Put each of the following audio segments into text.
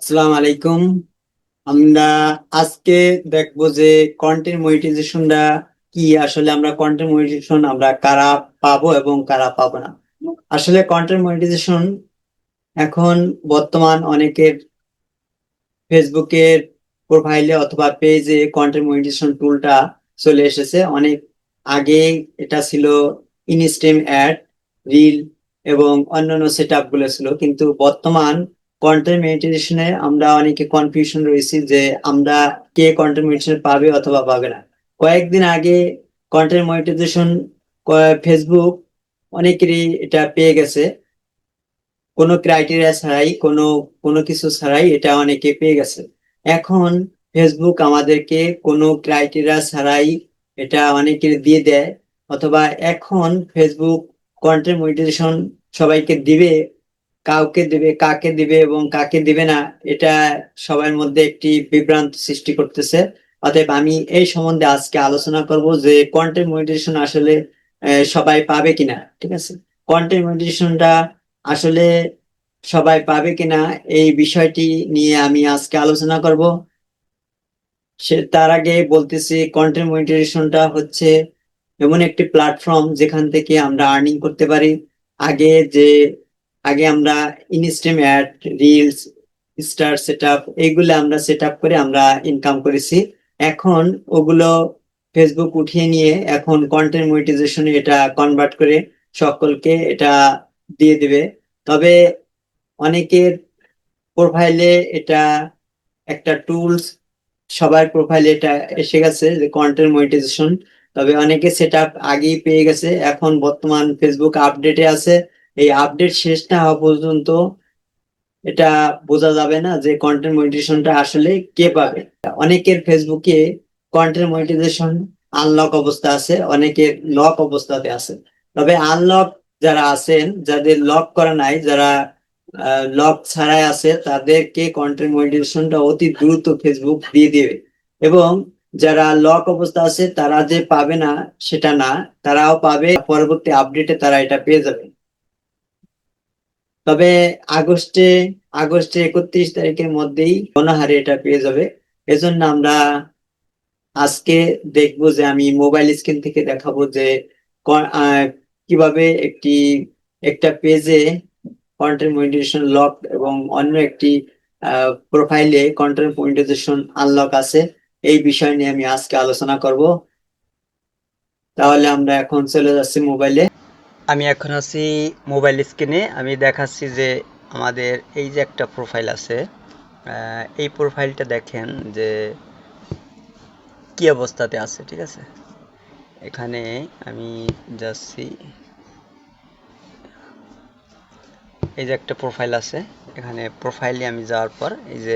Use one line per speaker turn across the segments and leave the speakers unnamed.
আসসালামু আলাইকুম। আমরা আজকে দেখবো যে কন্টেন্ট মনিটাইজেশনটা কি। আসলে আমরা কন্টেন্ট মনিটাইজেশন আমরা কারা পাবো এবং কারা পাবো না। আসলে কন্টেন্ট মনিটাইজেশন এখন বর্তমান অনেকের ফেসবুকের প্রোফাইলে অথবা পেজে কন্টেন্ট মনিটাইজেশন টুলটা চলে এসেছে। অনেক আগে এটা ছিল ইনস্ট্রিম অ্যাড, রিল এবং অন্যান্য সেট আপ গুলো ছিল, কিন্তু বর্তমান কন্টেন্ট মনিটাইজেশনে আমরা অনেকে কনফিউশন রয়েছি যে আমরা কে কন্টেন্ট মনিটাইজেশন পাবে অথবা পাবে না। কয়েকদিন আগে কন্টেন্ট মনিটাইজেশন ফেসবুক অনেকেরই এটা পেয়ে গেছে, কোনো ক্রাইটেরিয়া ছাড়াই, কোনো কোনো কিছু ছাড়াই এটা অনেকে পেয়ে গেছে। এখন ফেসবুক আমাদেরকে কোনো ক্রাইটেরিয়া ছাড়াই এটা অনেকে দিয়ে দেয়, অথবা এখন ফেসবুক কন্টেন্ট মনিটাইজেশন সবাইকে দিবে, কাউকে দিবে, কাকে দিবে এবং কাকে দিবে না, এটা সবার মধ্যে একটি বিভ্রান্ত সৃষ্টি করতেছে। অতএব আমি এই সম্বন্ধে আজকে আলোচনা করব যে কন্টেন্ট মনিটাইজেশন আসলে সবাই পাবে কিনা। ঠিক আছে, কন্টেন্ট মনিটাইজেশনটা আসলে সবাই পাবে কিনা এই বিষয়টি নিয়ে আমি আজকে আলোচনা করব। তার আগে বলতেছি, কন্টেন্ট মনিটাইজেশনটা হচ্ছে এমন একটি প্ল্যাটফর্ম যেখান থেকে আমরা আর্নিং করতে পারি। আগে যে আগে আমরা instream add, reels, star setup এইগুলো আমরা সেট আপ করে আমরা ইনকাম করেছি। এখন ওগুলো ফেসবুক উঠিয়ে নিয়ে এখন কন্টেন্ট মনিটাইজেশনে এটা কনভার্ট করে সকলকে এটা দিয়ে দিবে। তবে অনেকের প্রোফাইলে এটা একটা টুলস, সবার প্রোফাইলে এটা এসে গেছে যে কন্টেন্ট মনিটাইজেশন। তবে অনেকে সেট আপ আগেই পেয়ে গেছে, এখন বর্তমান ফেসবুক আপডেটে আছে। এই আপডেট শেষ না হওয়া পর্যন্ত এটা বোঝা যাবে না যে কন্টেন্ট মনিটাইজেশনটা আসলে কে পাবে। অনেকের ফেসবুকে কন্টেন্ট মনিটাইজেশন আনলক অবস্থা আছে, অনেকের লক অবস্থাতে আছে। তবে আনলক যারা আছেন, যাদের লক করা নাই, যারা লক ছাড়াই আছে, তাদেরকে কন্টেন্ট মনিটাইজেশনটা অতি দ্রুত ফেসবুক দিয়ে দিবে। এবং যারা লক অবস্থা আছে তারা যে পাবে না সেটা না, তারাও পাবে, পরবর্তী আপডেটে তারা এটা পেয়ে যাবে। তবে আগস্টে আগস্টে 31 তারিখের মধ্যেই অনাহারে এটা পেয়ে যাবে। এজন্য আমরা আজকে দেখবো যে আমি মোবাইল স্ক্রিন থেকে দেখাবো যে কিভাবে একটা পেজে কন্টেন্ট মনিটাইজেশন লক এবং অন্য একটি প্রোফাইলে কন্টেন্ট মনিটাইজেশন আনলক আছে। এই বিষয় নিয়ে আমি আজকে আলোচনা করব। তাহলে আমরা এখন চলে যাচ্ছি মোবাইলে। আমি এখন আছি মোবাইল স্ক্রিনে। আমি দেখাচ্ছি যে আমাদের এই যে একটা প্রোফাইল আছে, এই প্রোফাইলটা দেখেন যে কি অবস্থাতে আছে। ঠিক আছে, এখানে আমি যাচ্ছি, এই যে একটা প্রোফাইল আছে, এখানে প্রোফাইলে আমি যাওয়ার পর এই যে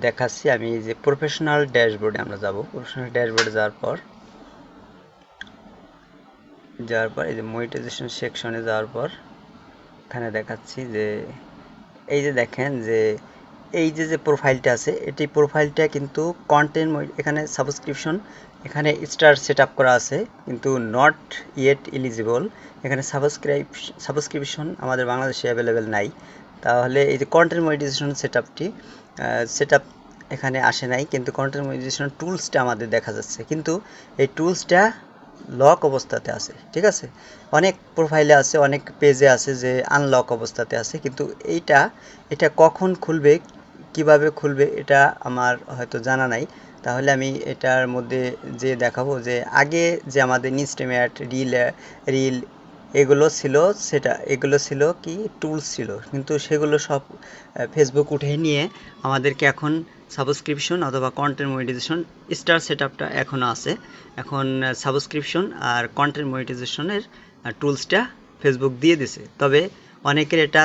দেখাচ্ছি, আমি এই যে প্রফেশনাল ড্যাশবোর্ডে আমরা যাব। প্রফেশনাল ড্যাশবোর্ডে যাওয়ার পর এই যে মনিটাইজেশন সেকশনে যাওয়ার পর এখানে দেখাচ্ছি যে এই যে দেখেন যে এই যে যে প্রোফাইলটা আছে, এটি প্রোফাইলটা কিন্তু কন্টেন্ট, এখানে সাবস্ক্রিপশন, এখানে স্টার সেট আপ করা আছে কিন্তু নট ইয়েট এলিজিবল। এখানে সাবস্ক্রিপশন আমাদের বাংলাদেশে অ্যাভেলেবেল নাই। তাহলে এই যে কন্টেন্ট মনিটাইজেশন সেট আপ এখানে আসে নাই, কিন্তু কন্টেন্ট মনিটাইজেশন টুলসটা আমাদের দেখা যাচ্ছে, কিন্তু এই টুলসটা লক অবস্থাতে আছে। ঠিক আছে, অনেক প্রোফাইলে আছে, অনেক পেজে আছে যে আনলক অবস্থাতে আছে, কিন্তু এটা কখন খুলবে, কিভাবে খুলবে, এটা আমার হয়তো জানা নাই। তাহলে আমি এটার মধ্যে যে দেখাবো যে আগে যে আমাদের ইনস্টাম্যাট, রিল এগুলো ছিল কি টুলস ছিল, কিন্তু সেগুলো সব ফেসবুক উঠে নিয়ে আমাদেরকে এখন সাবস্ক্রিপশন অথবা কন্টেন্ট মনিটাইজেশন স্টার সেটআপটা এখনো আছে। এখন সাবস্ক্রিপশন আর কন্টেন্ট মনিটাইজেশনের টুলসটা ফেসবুক দিয়ে দিছে। তবে অনেকের এটা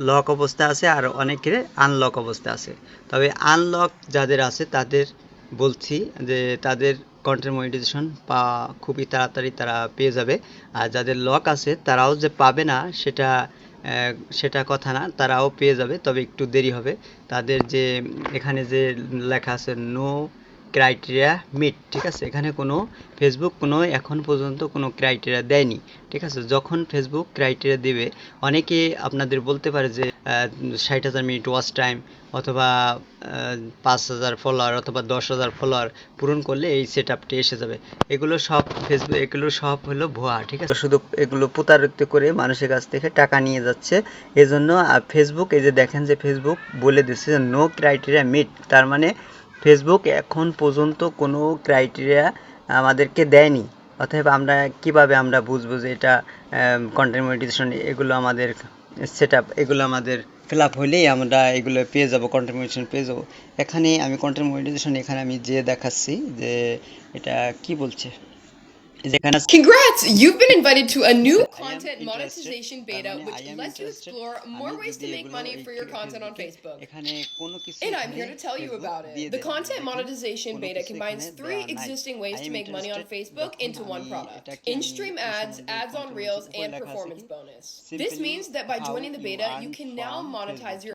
লক অবস্থা আছে আর অনেকের আনলক অবস্থা আছে। তবে আনলক যাদের আছে তাদের বলছি যে তাদের কন্টেন্ট মনিটাইজেশন খুবই তাড়াতাড়ি তারা পেয়ে যাবে। আর যাদের লক আছে তারাও যে পাবে না সেটা কথা না, তারাও পেয়ে যাবে, তবে একটু দেরি হবে। তাদের যে এখানে যে লেখা আছে নো ক্রাইটেরিয়া মিট, ঠিক আছে। এখানে কোনো ফেসবুক কোনো এখন পর্যন্ত কোনো ক্রাইটেরিয়া দেয়নি, ঠিক আছে। যখন ফেসবুক ক্রাইটেরিয়া দেবে, অনেকে আপনাদের বলতে পারে যে 60,000 মিনিট ওয়াচ টাইম অথবা 5,000 ফলোয়ার অথবা 10,000 ফলোয়ার পূরণ করলে এই সেট আপটি এসে যাবে। এগুলো সব ফেসবুক, এগুলো সব হলো ভুয়া, ঠিক আছে। শুধু এগুলো প্রতারিত করে মানুষের কাছ থেকে টাকা নিয়ে যাচ্ছে। এজন্য ফেসবুক, এই যে দেখেন যে ফেসবুক বলে দিচ্ছে যে নো ক্রাইটেরিয়া মিট, তার মানে ফেসবুক এখন পর্যন্ত কোনো ক্রাইটেরিয়া আমাদেরকে দেয়নি। অতএব আমরা কিভাবে আমরা বুঝবো যে এটা কন্টেন্ট মনিটাইজেশন, এগুলো আমাদের সেট আপ, এগুলো আমাদের ফিল আপ হলেই আমরা এগুলো পেয়ে যাব, কন্টেন্ট মনিটাইজেশন পেয়ে যাব। এখানে আমি কন্টেন্ট মনিটাইজেশন এখানে আমি যে দেখাচ্ছি যে এটা কি বলছে, যেখানে
Congrats! You've been invited to a new
I am
content
interested,
monetization beta,
I
which
am
lets you
interested,
explore more
আমি
ways to
যদি
make
এগুলো
money for your content on
ফেসবুকে
Facebook.
এখানে কোনো কিছু
And I'm
এখানে
here to tell you
Facebook
about
দিয়ে
it. The
দেয় না,
content
দেখেন
monetization
কোনো
beta
কিছু
combines
এখানে
3
দেওয়া নাই।
existing
I
ways
am
to make money on
interested,
Facebook
দেখুন
into one
আমি
product:
এটাকে আমি
in-stream
এই
ads,
সম্বন্ধে
ads on
কন্টেন্ট
Reels,
উপরে
and
লেখা আছে
performance
কি
bonus. This
simply
means that by
how
joining the
you
beta,
earn
you can now
from
monetize
Facebook.
your